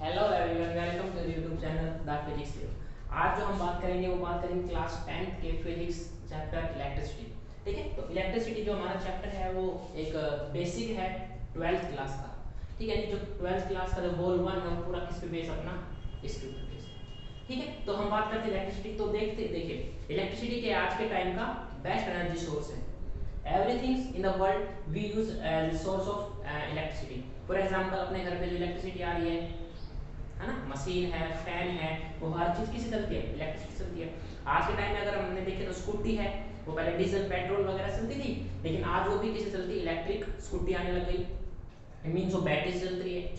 Hello everyone, welcome to YouTube channel the physics tube. आज जो हम बात करेंगे वो बात करेंगे क्लास 10th के फिजिक्स चैप्टर इलेक्ट्रिसिटी। ठीक है, तो इलेक्ट्रिसिटी जो हमारा चैप्टर है वो एक बेसिक है 12th क्लास का। ठीक है, जो 12th क्लास का जो गोल 1 है वो पूरा किस पे बेस अपना इसके ऊपर बेस है। ठीक है, तो हम बात करते हैं इलेक्ट्रिसिटी। तो देखिए इलेक्ट्रिसिटी के आज के टाइम का बेस्ट एनर्जी सोर्स है। Everything in the world we use as source of electricity. For example अपने घर पे जो इलेक्ट्रिसिटी आ रही है ना, मशीन है, फैन है, वो हर चीज किसी चलती है, इलेक्ट्रिसिटी चलती है। आज के टाइम में अगर हमने देखे तो स्कूटी है, वो पहले डीजल पेट्रोल वगैरह चलती थी, लेकिन आज वो भी किसी चलती, इलेक्ट्रिक स्कूटी आने लग गई। मीन्स वो बैटरी से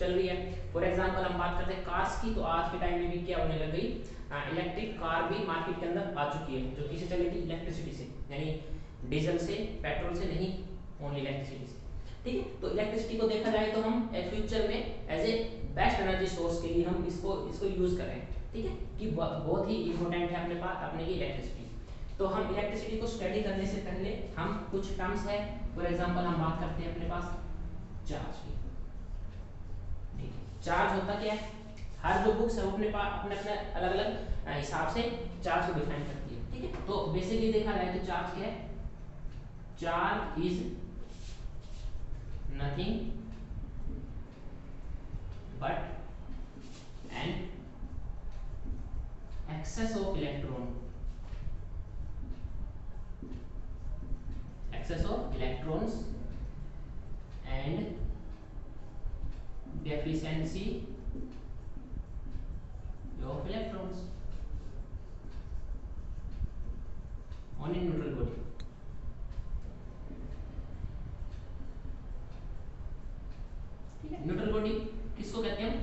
चल रही है। फॉर एग्जांपल हम बात करते हैं कार्स की, तो आज के टाइम में भी क्या होने लग गई, इलेक्ट्रिक कार भी मार्केट के अंदर आ चुकी है, जो किसी चलेगी इलेक्ट्रिसिटी से, यानी डीजल से, पेट्रोल से नहीं, ओनली इलेक्ट्रिसिटी से। ठीक है, तो इलेक्ट्रिसिटी को देखा जाए तो हम फ्यूचर में as a best energy source के लिए हम इसको यूज कर रहे हैं। ठीक है, कि बहुत ही इंपॉर्टेंट है अपने पास अपने की इलेक्ट्रिसिटी। तो हम इलेक्ट्रिसिटी को स्टडी करने से पहले हम कुछ टर्म्स है, फॉर एग्जांपल हम बात करते हैं अपने पास चार्ज की। ठीक है, चार्ज होता क्या है, हर जो बुक्स है वो अपने पास अपने अपने अलग अलग हिसाब से चार्ज को डिफाइन करती है। ठीक है, तो बेसिकली देखा जाए तो चार्ज क्या है, charge is nothing but an excess of electrons and deficiency of electrons on a neutral body। ठीक है, न्यूट्रल बॉडी किसको कहते हैं हम,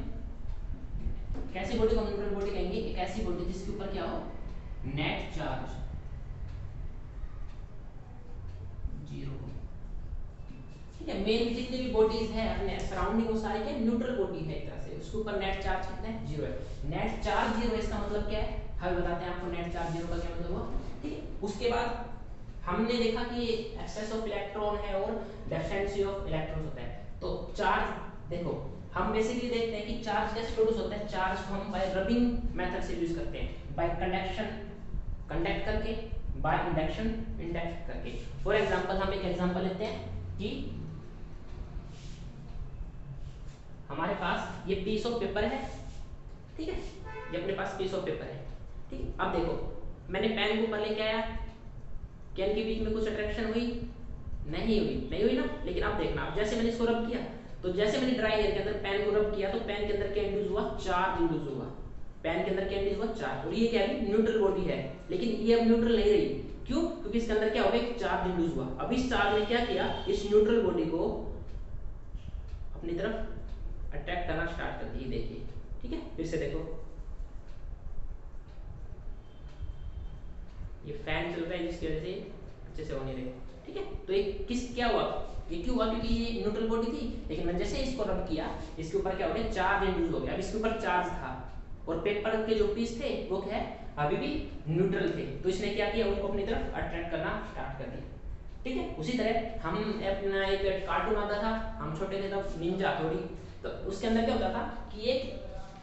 कैसी बॉडी को हम न्यूट्रल बॉडी कहेंगे, एक ऐसी बॉडी जिसके ऊपर क्या हो, नेट चार्ज जीरो हो। ठीक है, मेन जितनी भी बॉडीज है अपने सराउंडिंग वो सारी क्या न्यूट्रल बॉडी है एक तरह से, उसके ऊपर नेट चार्ज कितना है, जीरो है। नेट चार्ज जीरो है, इसका मतलब क्या है, हम बताते हैं आपको नेट चार्ज जीरो का क्या मतलब हुआ। ठीक है, उसके बाद हमने देखा कि एक्सेस ऑफ इलेक्ट्रॉन है और डेफिशिएंसी ऑफ इलेक्ट्रॉन होता है। तो चार्ज देखो, हम बेसिकली देखते हैं कि चार्ज कैसे प्रोड्यूस होता है। चार्ज को हम बाय रबिंग मेथड से यूज करते हैं, बाय कंडक्शन कंडक्ट करके, बाय इंडक्शन इंडक्ट करके। फॉर एग्जांपल हम एक एग्जांपल लेते हैं कि हमारे पास ये पीस ऑफ पेपर है। ठीक है, ये अपने पास पीस ऑफ पेपर है। ठीक है, अब देखो मैंने पेन को ऊपर लेके आया, क्या इनके बीच में कुछ अट्रैक्शन हुई, नहीं हुई ना। लेकिन अब देखना, अब जैसे मैंने इसको रब किया, तो जैसे मैंने ड्राई एयर के अंदर पेन को रब किया, तो पेन के अंदर क्या इंड्यूस हुआ, चार्ज इंड्यूस हुआ। पेन के अंदर क्या इंड्यूस हुआ, चार्ज। और ये क्या है, न्यूट्रल बॉडी है, लेकिन ये अब न्यूट्रल नहीं रही। क्यों, क्योंकि इसके अंदर क्या हो गया, चार्ज इंड्यूस हुआ। अब इस चार्ज ने क्या किया, इस न्यूट्रल बॉडी को अपनी तरफ अट्रैक्ट करना स्टार्ट कर दी। देखिए, ठीक है, फिर से देखो, ये फैन चल रहा है जिसकी वजह से अच्छे से हो नहीं रहे। ठीक है, तो ये क्या हुआ, ये क्यों हुआ, क्योंकि ये न्यूट्रल बॉडी थी, लेकिन मैंने जैसे इसको रब किया, इसके ऊपर क्या हो गया, चार्ज इंड्यूस हो गया। अब इसके ऊपर चार्ज था और पेपर के जो पीस थे वो क्या है, अभी भी न्यूट्रल थे, तो इसने क्या किया, उनको अपनी तरफ अट्रैक्ट करना स्टार्ट कर दिया। ठीक है, उसी तरह हम अपना एक कार्टून आता था, हम छोटे थे तब, निंजा हथौड़ी। तो उसके अंदर क्या होता था कि एक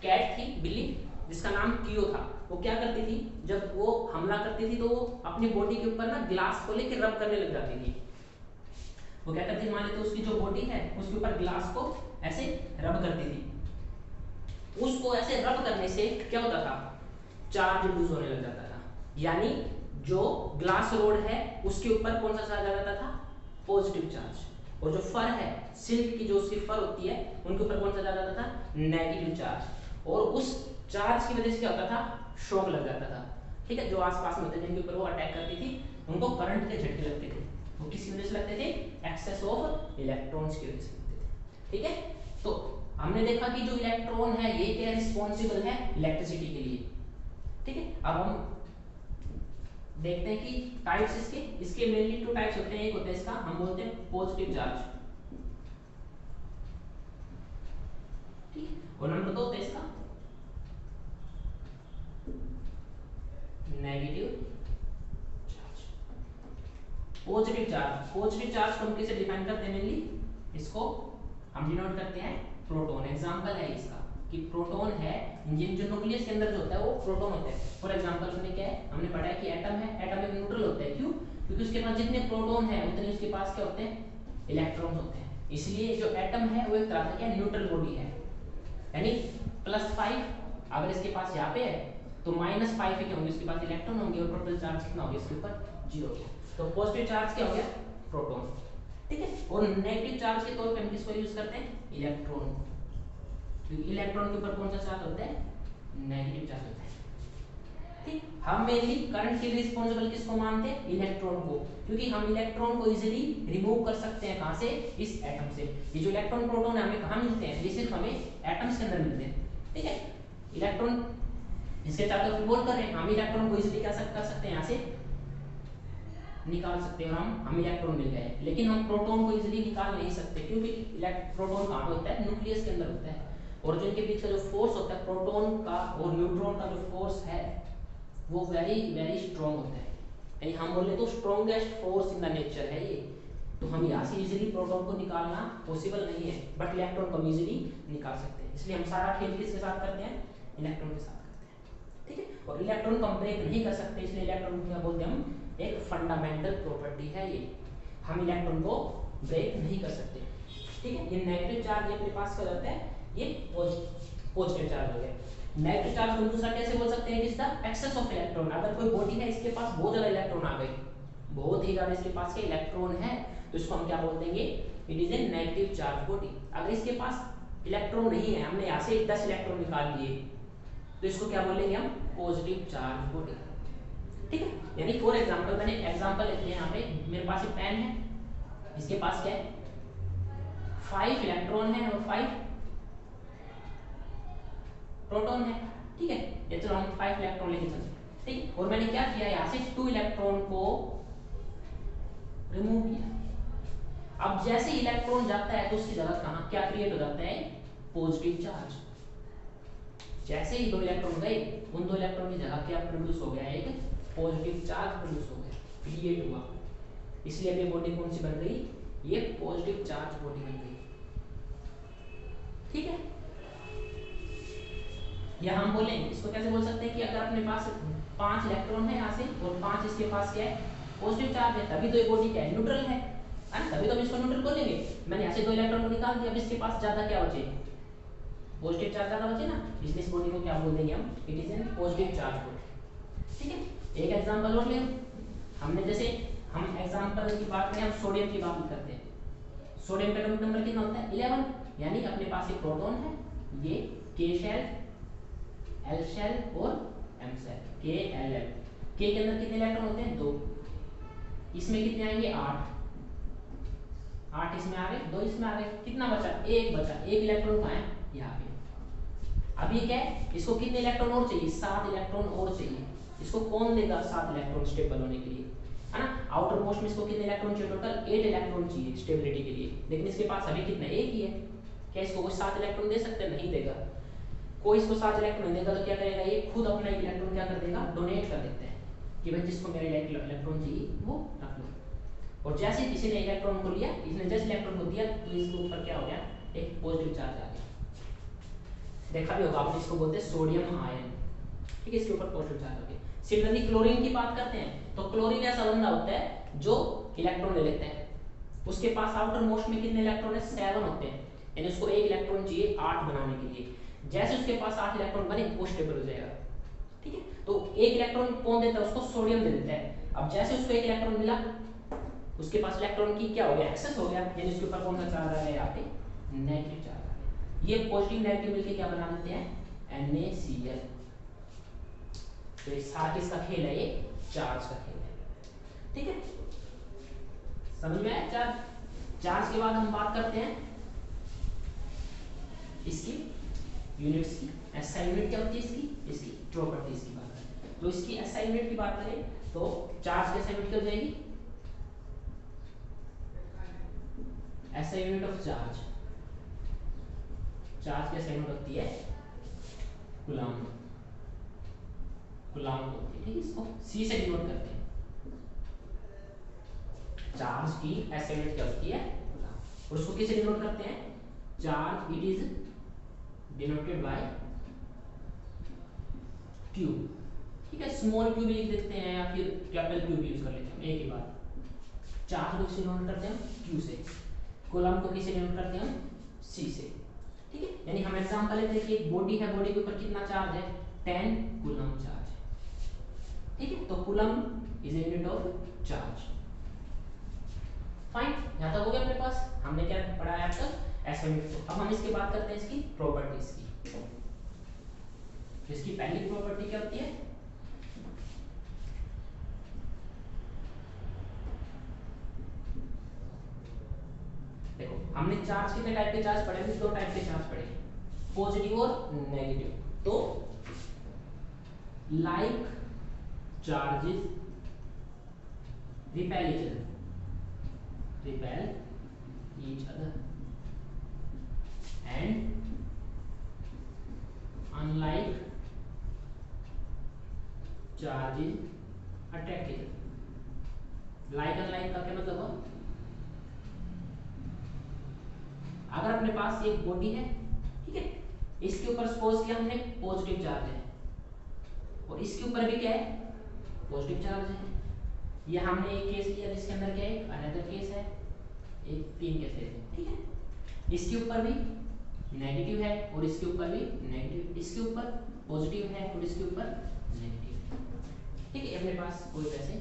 कैट थी, बिल्ली, जिसका नाम कियो था। वो क्या करती थी, जब वो हमला करती थी तो वो अपनी बॉडी के ऊपर ना ग्लास को लेकर रब करने लग जाती थी। वो क्या करती थी, मान लेते उसकी जो बॉडी है उसके ऊपर ग्लास को ऐसे रब करती थी। उसको ऐसे रब करने से क्या होता था, चार्ज इंड्यूस होने लग जाता था। यानी जो ग्लास रोड है उसके ऊपर कौन सा चार्ज आ जाता था, पॉजिटिव चार्ज। और जो फर है, सिल्क की जो उसकी फर होती है, उनके ऊपर कौन सा चार्ज आता था, नेगेटिव चार्ज। और उस चार्ज की वजह से क्या होता था, शॉक लग जाता था। ठीक है, जो आसपास में होते जिनके ऊपर वो अटैक करती थी, उनको करंट के झटके लगते थे। वो किस वजह से लगते थे, एक्सेस ऑफ इलेक्ट्रॉन्स की वजह से लगते थे। ठीक है, तो हमने देखा कि जो इलेक्ट्रॉन है ये क्या रिस्पॉन्सिबल है इलेक्ट्रिसिटी के लिए। ठीक है, अब हम देखते हैं कि टाइप्स इसके मेनली 2 टाइप्स होते हैं। एक होता है इसका हम बोलते हैं पॉजिटिव चार्ज, ठीक है, और नंबर 2 होता है इसका नेगेटिव चार्ज। पॉजिटिव चार्ज को हम कैसे डिफाइन करते हैं, मेनली इसको हम डिनोट करते हैं प्रोटॉन। एग्जांपल है इसका कि प्रोटॉन है, जिन जो न्यूक्लियस के अंदर जो होता है वो प्रोटॉन होता है। फॉर एग्जांपल हमने क्या है, हमने पढ़ा है कि एटम है, एटम एक न्यूट्रल होता है। क्यों? क्योंकि उसके पास जितने प्रोटॉन है उतने उसके पास क्या होते हैं, इलेक्ट्रॉन होते हैं। इसलिए जो एटम है वो एक तरह से क्या न्यूट्रल बॉडी है, यानी +5 अगर इसके पास यहाँ पे है तो -5 क्या होंगे, उसके पास इलेक्ट्रॉन होंगे और टोटल चार्ज कितना हो गया इसके ऊपर, 0 हो गया। तो पॉजिटिव चार्ज क्या हो गया, प्रोटॉन। ठीक है, और नेगेटिव चार्ज के तौर पे हम किसको यूज करते हैं, इलेक्ट्रॉन। क्योंकि इलेक्ट्रॉन के ऊपर कौन सा चार्ज होता है, नेगेटिव चार्ज होता है। ठीक, हम मेनली करंट के लिए रिस्पांसिबल किसको मानते हैं, इलेक्ट्रॉन को, क्योंकि हम इलेक्ट्रॉन को इजीली रिमूव कर सकते हैं। कहां से, इस एटम से। ये जो इलेक्ट्रॉन प्रोटॉन है हमें कहां मिलते हैं, ये सिर्फ हमें एटम्स के अंदर मिलते हैं। ठीक है, इलेक्ट्रॉन इसके चारों तरफ रिवॉल्व कर रहे हैं, हम इलेक्ट्रॉन को इजीली क्या कर सकते हैं, यहां से निकाल सकते हैं और हम इलेक्ट्रॉन मिल गए। लेकिन हम प्रोटॉन को इजीली निकाल नहीं सकते, क्योंकि प्रोटॉन कहां होता है, न्यूक्लियस के अंदर होता है। और जो इनके बीच का जो फोर्स होता है प्रोटॉन का और न्यूट्रॉन का, जो फोर्स है वो वेरी वेरी स्ट्रॉन्ग होता है, यानी हम बोले तो strongest force in the nature है ये। तो हम यहाँ से इजीली प्रोटॉन को निकालना पॉसिबल नहीं है, बट इलेक्ट्रॉन को हम इजीली निकाल सकते हैं। इसलिए हम सारा खेल किसके साथ करते हैं, इलेक्ट्रॉन के साथ करते हैं। ठीक है, और इलेक्ट्रॉन को हम ब्रेक नहीं कर सकते, इसलिए इलेक्ट्रॉन को क्या बोलते हैं हम, एक फंडामेंटल प्रॉपर्टी है ये, हम इलेक्ट्रॉन को ब्रेक नहीं कर सकते। ठीक है, ये नेगेटिव चार्ज ये अपने पास कर जाता है, ये पॉजिटिव चार्ज हो गया। नेगेटिव चार्ज को दूसरा कैसे बोल सकते हैं, it is the excess of electron. अगर कोई बॉडी है इसके पास बहुत ज्यादा इलेक्ट्रॉन आ गए, बहुत ही ज्यादा इसके पास के इलेक्ट्रॉन है, तो इसको हम क्या बोल देंगे, it is a negative charge body. अगर इसके पास इलेक्ट्रॉन नहीं है, हमने यहाँ से 10 इलेक्ट्रॉन निकाल लिए, तो इसको क्या बोलेंगे हम, पॉजिटिव चार्ज बॉडी। ठीक है, यानी फॉर एग्जांपल, मैंने एग्जांपल लेते हैं, यहाँ पे मेरे पास एक पेन है, इसके पास क्या है, 5 इलेक्ट्रॉन है और 5 प्रोटॉन है। ठीक है, ये चलो हम 5 इलेक्ट्रॉन लेके चलते हैं। ठीक, और मैंने क्या किया, यहाँ से 2 इलेक्ट्रॉन को रिमूव किया। अब जैसे इलेक्ट्रॉन जाता है तो उसकी जगह कहां क्या क्रिएट हो जाता है, पॉजिटिव चार्ज। जैसे ही 2 इलेक्ट्रॉन गए, उन 2 इलेक्ट्रॉन की जगह क्या प्रोड्यूस हो गया, एक पॉजिटिव चार्ज प्रोड्यूस हो गया, क्रिएट हुआ। इसलिए ये बॉडी कौन सी बन गई, ये पॉजिटिव चार्ज बॉडी बन गई। ठीक है, या हम बोलें इसको कैसे बोल सकते हैं कि अगर अपने पास 5 इलेक्ट्रॉन है यहाँ से और 5 इसके पास क्या है, पॉजिटिव चार्ज है, तभी तो ये बॉडी क्या है, न्यूट्रल है ना, तभी तो हम इसको न्यूट्रल बोलेंगे। मैंने यहाँ से 2 इलेक्ट्रॉन को निकाल दिया, अब इसके पास ज्यादा क्या बचे, पॉजिटिव चार्ज ज्यादा बचे ना, इसलिए इस बॉडी को क्या बोल देंगे हम, it is an positive charge body. ठीक है, एक एग्जांपल और ले, हमने जैसे हम एग्जांपल की बात करें, हम सोडियम की बात करते हैं। सोडियम का एटॉमिक नंबर कितना होता है, 11, यानी अपने पास एक प्रोटॉन है, ये K शेल, L शेल और M शेल, KLL। K के अंदर कितने इलेक्ट्रॉन होते हैं, 2, इसमें कितने आएंगे, 8 इसमें आ गए, 2 इसमें आ गए, कितना बचा, 1 बचा। 1 इलेक्ट्रॉन कहाँ है, यहाँ पे। अब ये क्या है, इसको कितने इलेक्ट्रॉन और चाहिए, 7 इलेक्ट्रॉन और चाहिए। इसको कौन देगा 7 इलेक्ट्रॉन स्टेबल होने के लिए, है ना। आउटर मोस्ट में इसको कितने इलेक्ट्रॉन चाहिए, टोटल 8 इलेक्ट्रॉन चाहिए स्टेबिलिटी के लिए, लेकिन इसके पास अभी कितना, 1 ही है। क्या इसको कोई 7 इलेक्ट्रॉन दे सकते हैं, नहीं देगा। कोई इसको 7 इलेक्ट्रॉन देगा तो क्या करेगा, ये खुद अपना इलेक्ट्रॉन क्या कर देगा, डोनेट कर देते हैं कि भाई जिसको मेरे इलेक्ट्रॉन चाहिए वो रख लो। और जैसे किसी ने इलेक्ट्रॉन को लिया, इसने जैसे इलेक्ट्रॉन को दिया तो इसके ऊपर क्या हो गया, एक पॉजिटिव चार्ज आ गया। देखा भी होगा आपने, इसको बोलते हैं सोडियम आयन। ठीक है, इसके ऊपर पॉजिटिव चार्ज हो गया। सिमिलरली क्लोरीन की बात करते हैं, तो क्लोरीन ऐसा बंदा होता है जो इलेक्ट्रॉन ले लेते हैं, उसके पास आउटर मोस्ट में कितने इलेक्ट्रॉन है, 7 होते हैं, यानी उसको 1 इलेक्ट्रॉन चाहिए 8 बनाने के लिए। जैसे उसके पास 8 इलेक्ट्रॉन बने, वो स्टेबल हो जाएगा। ठीक है, तो 1 इलेक्ट्रॉन कौन देता है, उसको सोडियम दे देता है। अब जैसे उसको 1 इलेक्ट्रॉन मिला, उसके पास इलेक्ट्रॉन की क्या हो गया, एक्सेस हो गया, यानी उसके ऊपर कौन सा चार्ज आ गया, यहाँ पे नेगेटिव चार्ज आ गया। ये पॉजिटिव नेगेटिव मिलके क्या बना देते हैं, NaCl। तो ये सारा किसका खेल है, ये चार्ज का खेल है। ठीक है, समझ में आया चार्ज। चार्ज के बाद हम बात करते हैं इसकी यूनिट्स की। SI यूनिट क्या होती है इसकी प्रॉपर्टीज की बात करें तो इसकी SI यूनिट की बात करें तो चार्ज की SI यूनिट क्या हो जाएगी, SI यूनिट ऑफ चार्ज की SI यूनिट होती है कूलम्ब होती है। ठीक है, इसको C से डिनोट करते हैं। चार्ज की SI यूनिट क्या होती है, कूलम्ब। और उसको किससे डिनोट करते हैं, charge, it is denoted by Q. ठीक है, स्मॉल क्यू भी लिख देते हैं या फिर कैपिटल क्यू भी यूज कर लेते हैं, एक ही बात। चार्ज को किससे डिनोट करते हैं हम, क्यू से। कूलम को किससे डिनोट करते हैं हम, सी से। ठीक है, यानी हम एग्जांपल लेते हैं कि एक बॉडी है, बॉडी के ऊपर कितना चार्ज है, 10 कूलम चार्ज है। ठीक है, तो coulomb is a unit of charge. Fine, यहां तक हो गया अपने पास, हमने क्या पढ़ा है अब तक, एसआई यूनिट। अब हम इसकी बात करते हैं इसकी प्रॉपर्टीज की। तो इसकी पहली प्रॉपर्टी क्या होती है, देखो हमने चार्ज कितने टाइप के चार्ज पढ़े हैं, दो टाइप के चार्ज पढ़े, पॉजिटिव और नेगेटिव। तो like charges repel each other and unlike charges attract each other. Like unlike का क्या मतलब है, अगर अपने पास एक बॉडी है, ठीक है, इसके ऊपर सपोज किया हमने पॉजिटिव चार्ज है और इसके ऊपर भी क्या है, पॉजिटिव चार्ज है। ये हमने एक केस लिया जिसके अंदर क्या है, अनदर केस है, एक तीन केस है। ठीक है, इसके ऊपर भी नेगेटिव है और इसके ऊपर भी नेगेटिव, इसके ऊपर पॉजिटिव है और इसके ऊपर नेगेटिव है। ठीक है, अपने पास कोई वैसे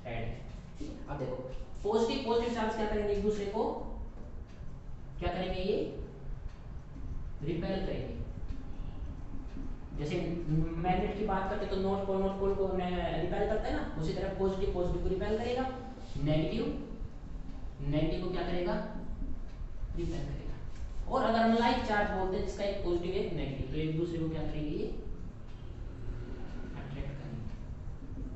ऐड है। ठीक है, अब देखो पॉजिटिव चार्ज क्या करेंगे, एक दूसरे को क्या करेंगे, ये रिपेल करेंगे। जैसे मैग्नेट की बात करते तो नॉर्थ पोल को रिपेल करता है ना, उसी तरह पॉजिटिव को रिपेल करेगा, नेगेटिव को क्या करेगा, रिपेल करेगा। और अगर अनलाइक चार्ज बोलते हैं जिसका एक पॉजिटिव एक नेगेटिव, तो एक दूसरे को क्या करेंगे, ये अट्रैक्ट करेंगे।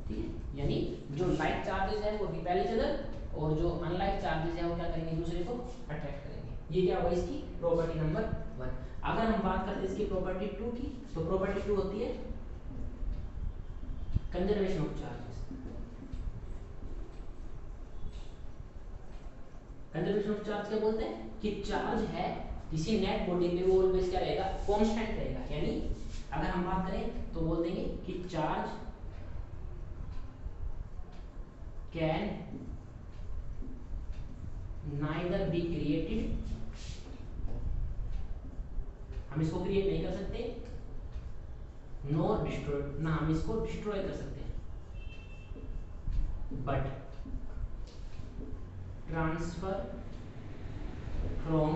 ठीक है, यानी जो लाइक चार्जेस है वो रिपेल ईच अदर और जो अनलाइक चार्जेस है वो क्या करेंगे, एक दूसरे को अट्रैक्ट करेंगे। ये क्या हुआ इसकी प्रॉपर्टी नंबर 1। अगर हम बात करते हैं इसकी प्रॉपर्टी 2 की, तो प्रॉपर्टी 2 होती है conservation of charges. Conservation of charge क्या बोलते हैं कि चार्ज है किसी नेट बॉडी पे वो ऑलवेज क्या रहेगा, कांस्टेंट रहेगा। यानी अगर हम बात करें तो बोल देंगे कि charge can neither be created, हम इसको क्रिएट नहीं कर सकते, नॉर डिस्ट्रॉयड, ना हम इसको डिस्ट्रॉय कर सकते हैं, but transfer from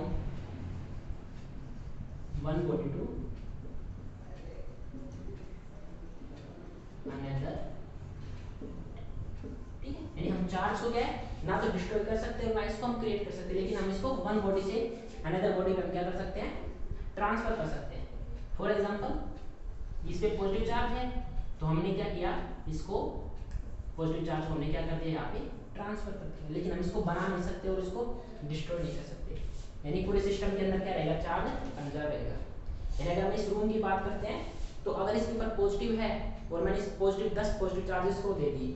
one body to another. ठीक है, यानी हम चार्ज को क्या है ना तो डिस्ट्रॉय कर सकते हैं और ना इसको हम क्रिएट कर सकते हैं, लेकिन हम इसको वन बॉडी से अनदर बॉडी में क्या कर सकते हैं, ट्रांसफर कर सकते हैं। फॉर एग्जांपल इस पे पॉजिटिव चार्ज है तो हमने क्या किया, इसको पॉजिटिव चार्ज को हमने क्या कर दिया, यहाँ पे ट्रांसफर कर दिया, लेकिन हम इसको बना नहीं सकते और इसको डिस्ट्रॉय नहीं कर सकते। यानी पूरे सिस्टम के अंदर क्या रहेगा, चार्ज कंजर्व रहेगा। यानी अगर हम इस रूम की बात करते हैं तो अगर इसके ऊपर पॉजिटिव है और मैंने इस पॉजिटिव 10 पॉजिटिव चार्जेस को दे दिए,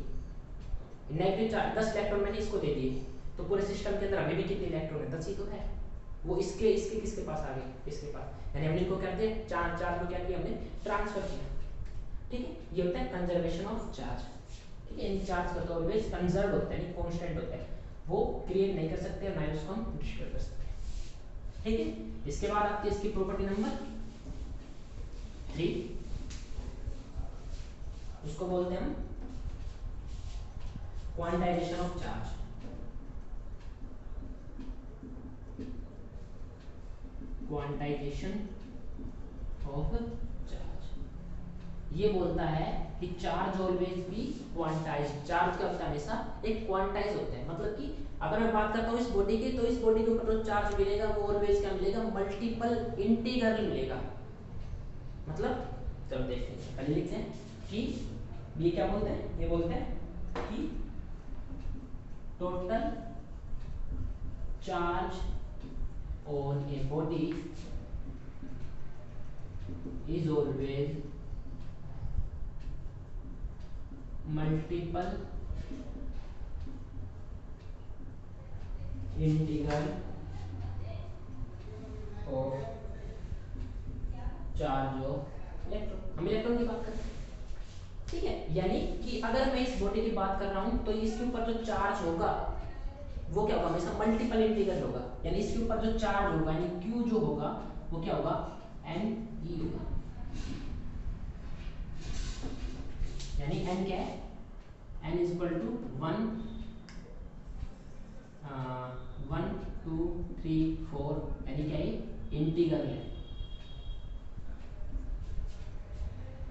नेगेटिव चार्ज 10 इलेक्ट्रॉन मैंने इसको दे दिए, तो पूरे सिस्टम के अंदर अभी भी कितने इलेक्ट्रॉन है, 10 ही तो है। वो इसके इसके किसके पास आ गए, इसके पास, यानी हमने इनको क्या किया, चार्ज को क्या किया, हमने ट्रांसफर किया। ठीक है, ये होता है कंजर्वेशन ऑफ चार्ज। ठीक है, इन चार्ज का तो ऑलवेज कंजर्व होता है, कांस्टेंट होता है, वो क्रिएट नहीं कर सकते और ना उसको हम डिस्ट्रॉय कर सकते हैं। ठीक है, इसके बाद आती है इसकी प्रॉपर्टी नंबर 3, उसको बोलते हैं हम quantization of charge. Quantization of charge ये बोलता है कि charge always be quantize. Charge का होता है हमेशा एक क्वांटाइज होता है, मतलब कि अगर मैं बात करता हूँ इस बॉडी की, तो इस बॉडी के ऊपर जो चार्ज मिलेगा वो ऑलवेज क्या मिलेगा, मल्टीपल इंटीग्रल मिलेगा। मतलब चलो देखते हैं, पहले लिखते हैं कि ये क्या बोलते हैं, ये बोलते हैं कि total charge on a body is always multiple integral of charge of electron, हम इलेक्ट्रॉन की बात कर रहे हैं, ठीक है। यानी कि अगर मैं इस बॉडी की बात कर रहा हूं तो इसके ऊपर जो चार्ज होगा वो क्या होगा, हमेशा मल्टीपल इंटीग्रल होगा, यानी इसके ऊपर जो चार्ज होगा यानी Q जो होगा वो क्या होगा, Ne होगा, यानी N क्या है, N इज इक्वल टू 1 2 3 4, यानी क्या है इंटीग्रल है,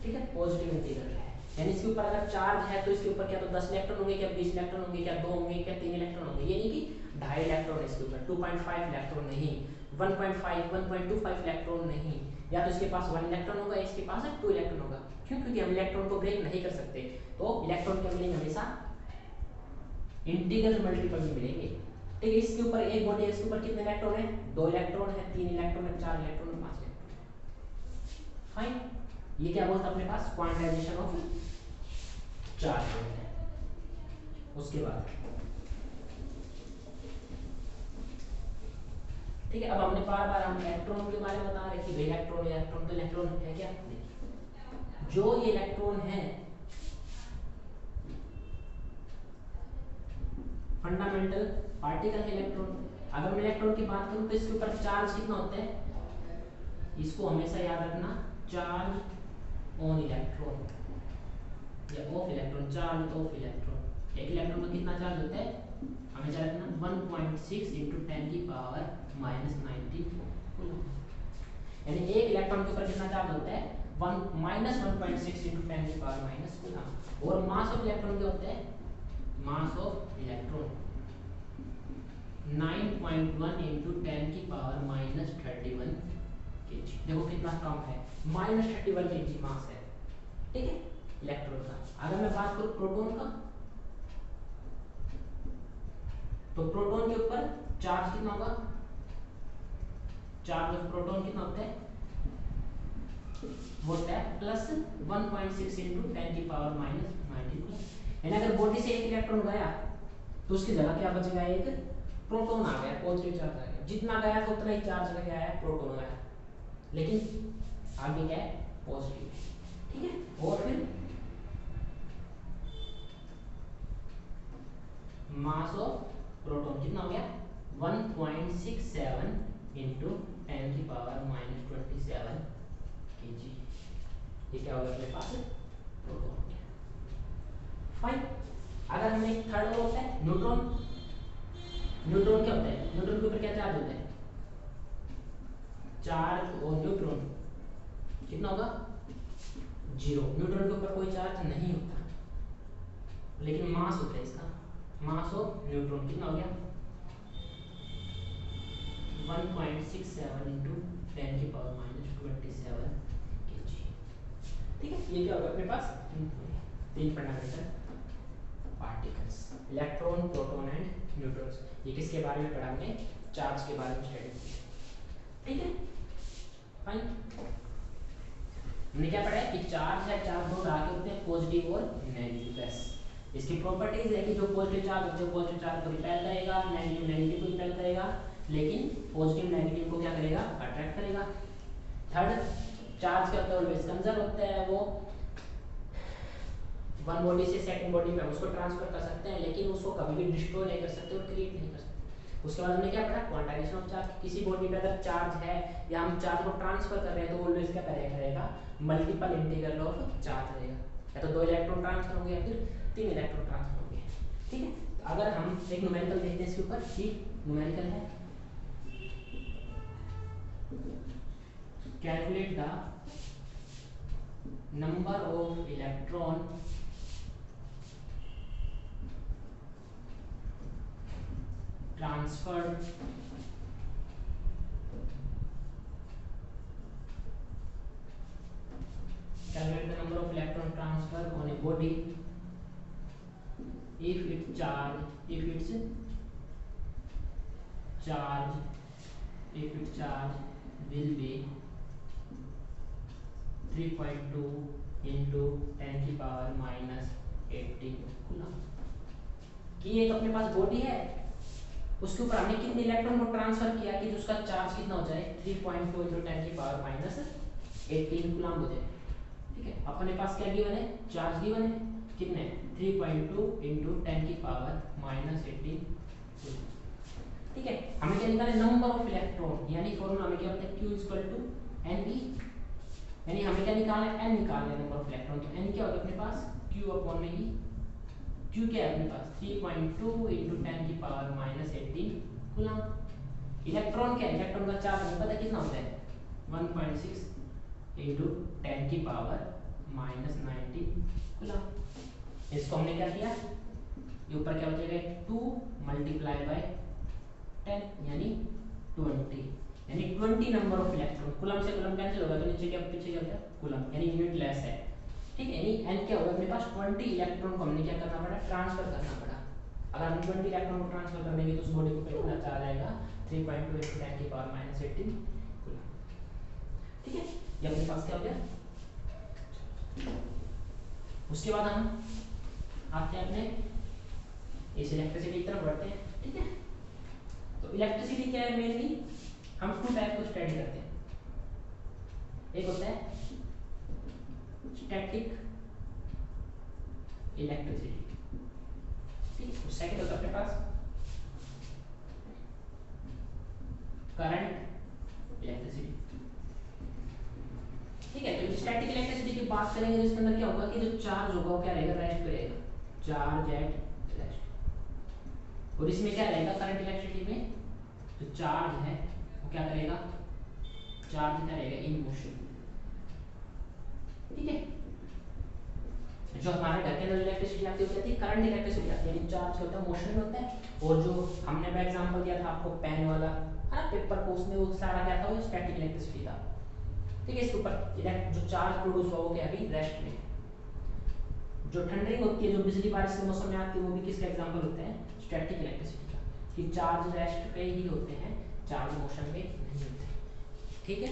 ठीक है, पॉजिटिव इंटीग्रल है। यानी इसके ऊपर अगर चार्ज है तो इसके ऊपर क्या तो 10 इलेक्ट्रॉन होंगे, क्या 20 इलेक्ट्रॉन होंगे, क्या 2 होंगे, क्या 3 इलेक्ट्रॉन होंगे, यानी कि 2.5 इलेक्ट्रॉन इसके ऊपर, 2.5 इलेक्ट्रॉन नहीं, 1.5 1.25 इलेक्ट्रॉन नहीं, या तो इसके पास 1 इलेक्ट्रॉन होगा, इसके पास 2 इलेक्ट्रॉन होगा। क्यों? क्योंकि हम इलेक्ट्रॉन को ब्रेक नहीं कर सकते, तो इलेक्ट्रॉन क्या मिलेंगे, हमेशा इंटीग्रल मल्टीपल में मिलेंगे, ठीक है। इसके ऊपर एक बॉडी है, इसके ऊपर कितने इलेक्ट्रॉन है, 2 इलेक्ट्रॉन है, 3 इलेक्ट्रॉन है, 4 इलेक्ट्रॉन है, 5 इलेक्ट्रॉन, फाइन। ये क्या बोलता है अपने पास, क्वांटाइजेशन ऑफ चार्ज होता है। उसके बाद ठीक है, अब हमने बार बार हम इलेक्ट्रॉन के बारे में बता रहे कि इलेक्ट्रॉन इलेक्ट्रॉन तो इलेक्ट्रॉन है क्या, जो ये इलेक्ट्रॉन है फंडामेंटल पार्टिकल है इलेक्ट्रॉन। अगर मैं इलेक्ट्रॉन की बात करूं तो इसके ऊपर चार्ज कितना होता है, इसको हमेशा याद रखना, चार्ज ऑन इलेक्ट्रॉन या of electron, charge of electron. एक इलेक्ट्रॉन का कितना चार्ज होता है, हमेशा रखना 1.6 इंटू 10 की पावर -19 कूलम, यानी एक इलेक्ट्रॉन के ऊपर कितना चार्ज होता है, 1.6 इंटू 10 की पावर माइनस कूलम। और मास ऑफ इलेक्ट्रॉन क्या होता है, मास ऑफ इलेक्ट्रॉन 9.1 इंटू 10 की पावर -31 kg। देखो कितना कम है, -31 kg मास है, ठीक है, इलेक्ट्रॉन का। अगर मैं बात करूं प्रोटॉन का, तो प्रोटॉन के ऊपर चार्ज कितना होगा, चार्ज ऑफ प्रोटॉन कितना होता है, वो होता है +1.6 इंटू 10 की पावर -19। यानी अगर बॉडी से एक इलेक्ट्रॉन गया तो उसकी जगह क्या बचेगा, एक प्रोटॉन आ गया, पॉजिटिव चार्ज आ गया, जितना गया था उतना ही चार्ज लेके आया, प्रोटॉन आया, लेकिन आगे क्या है, पॉजिटिव, ठीक है। और फिर मास ऑफ प्रोटॉन कितना हो गया, 1.67 इंटू 10 की पावर -27 kg। ये क्या होगा अपने पास, प्रोटॉन। फाइन। अगर हमें एक थर्ड और होता है न्यूट्रॉन, न्यूट्रॉन क्या होता है, न्यूट्रॉन के ऊपर क्या चार्ज होता है, चार्ज और न्यूट्रॉन कितना होगा, 0। न्यूट्रॉन के ऊपर कोई चार्ज नहीं होता, लेकिन मास होता है इसका, मास ऑफ न्यूट्रॉन कितना हो गया, 1.67 इंटू 10 की पावर -27 kg, ठीक है। ये क्या होगा अपने पास, 3 fundamental particles, electron proton and neutrons. ये किसके बारे में पढ़ा हमने, चार्ज के बारे में स्टडी की, ठीक है, फाइन। हमने क्या पढ़ा है कि चार्ज है, चार्ज दो तरह के होते हैं, पॉजिटिव और नेगेटिव। बस इसकी प्रॉपर्टीज है कि जो पॉजिटिव चार्ज होते हैं पॉजिटिव चार्ज को रिपेल करेगा, नेगेटिव नेगेटिव को रिपेल करेगा, लेकिन पॉजिटिव नेगेटिव को क्या करेगा, अट्रैक्ट करेगा। थर्ड, चार्ज का ऑलवेज कंजर्व होता है, वो वन बॉडी से सेकंड बॉडी में हम उसको ट्रांसफर कर सकते हैं, लेकिन उसको कभी भी डिस्ट्रॉय नहीं कर सकते और क्रिएट नहीं कर सकते। उसके बाद हमने क्या पढ़ा, क्वांटाइजेशन ऑफ चार्ज। किसी बॉडी पे अगर चार्ज है या हम चार्ज को ट्रांसफर कर रहे हैं तो ऑलवेज क्या करेगा, मल्टीपल इंटीग्रल ऑफ चार्ज रहेगा, या तो 2 इलेक्ट्रॉन ट्रांसफर होंगे या फिर 3 इलेक्ट्रॉन ट्रांसफर होंगे, ठीक है। तो अगर हम एक न्यूमेरिकल देखते हैं इसके ऊपर, कि न्यूमेरिकल है calculate the number of electron transferred calculate the number of electron transfer on a body if its charge will be 3.2 into 10 की पावर -18 कूलम। कि एक अपने पास बॉडी है, उसके ऊपर हमने कितने इलेक्ट्रॉन को ट्रांसफर किया कि उसका चार्ज कितना हो जाए, 3.2 into 10 की पावर 18 कूलम्ब हो जाए। ठीक है, अपने पास क्या गिवन है, चार्ज गिवन है कितने 3.2 इंटू 10 की पावर माइनस 18 कूलम्ब। ठीक है, हमें क्या निकालना है, नंबर ऑफ इलेक्ट्रॉन, यानी फॉर्मूला हमें क्या होता है Q equal to N E, यानी हमें क्या निकालना है, एन निकालना है, नंबर ऑफ इलेक्ट्रॉन। तो एन क्या होगा अपने पास, Q अपॉन में ई, Q क्या है अपने पास 3.2 इंटू 10 की पावर माइनस 18 कूलम्ब। इलेक्ट्रॉन क्या है, इलेक्ट्रॉन का चार्ज हमें पता है कितना होता है 1.6 इंटू 10 की पावर माइनस 19 कूलम्ब। इसको हमने क्या किया, ये ऊपर क्या बचेगा 2 मल्टीप्लाई बाय 10 यानी 20, यानी 20 नंबर ऑफ इलेक्ट्रॉन। कूलम्ब से कूलम्ब कैंसिल होगा तो नीचे क्या पीछे क्या होता है कूलम्ब, यानी यूनिट लेस है। ठीक है, यानी एन क्या होगा अपने पास 20 इलेक्ट्रॉन को हमने क्या करना पड़ा, ट्रांसफर करना पड़ा। अगर हम 20 इलेक्ट्रॉन को ट्रांसफर कर देंगे तो उस बॉडी को कितना चार्ज आएगा 3.2 इंटू 10 की पावर माइनस 18 कूलम्ब। ठीक है, ये अपने पास क्या हो गया। उसके बाद हम आते हैं अपने इस इलेक्ट्रिसिटी की तरफ बढ़ते हैं। ठीक है, तो इलेक्ट्रिसिटी क्या है, मेनली हम टू टाइप को स्टडी करते हैं। एक होता है स्टैटिक इलेक्ट्रिसिटी, ठीक है, सेकंड होता है अपने पास करंट इलेक्ट्रिसिटी। ठीक है, तो स्टैटिक इलेक्ट्रिसिटी की बात करेंगे तो इसके अंदर क्या होगा कि जो चार्ज होगा वो क्या रहेगा, रेस्ट पे रहेगा, चार्ज एट रेस्ट। और इसमें क्या रहेगा, करंट इलेक्ट्रिसिटी में जो चार्ज है वो क्या करेगा, चार्ज क्या रहेगा इन मोशन। ठीक है, जो हमारे घर के अंदर इलेक्ट्रिसिटी आती है वो कहती है करंट इलेक्ट्रिसिटी आती है, यानी चार्ज होता है मोशन में होता है। और जो हमने मैं एग्जांपल दिया था आपको पेन वाला है ना, पेपर को, उसमें वो सारा क्या था, वो स्टैटिक इलेक्ट्रिसिटी था। ठीक है, इसके ऊपर जो चार्ज प्रोड्यूस हुआ वो क्या है रेस्ट में। जो ठंडरिंग होती है, जो बिजली बारिश के मौसम में आती है, वो भी किसका एग्जांपल होते हैं, स्टैटिक इलेक्ट्रिसिटी का, कि चार्ज रेस्ट पे ही होते हैं, चार्ज मोशन में नहीं होते। ठीक है,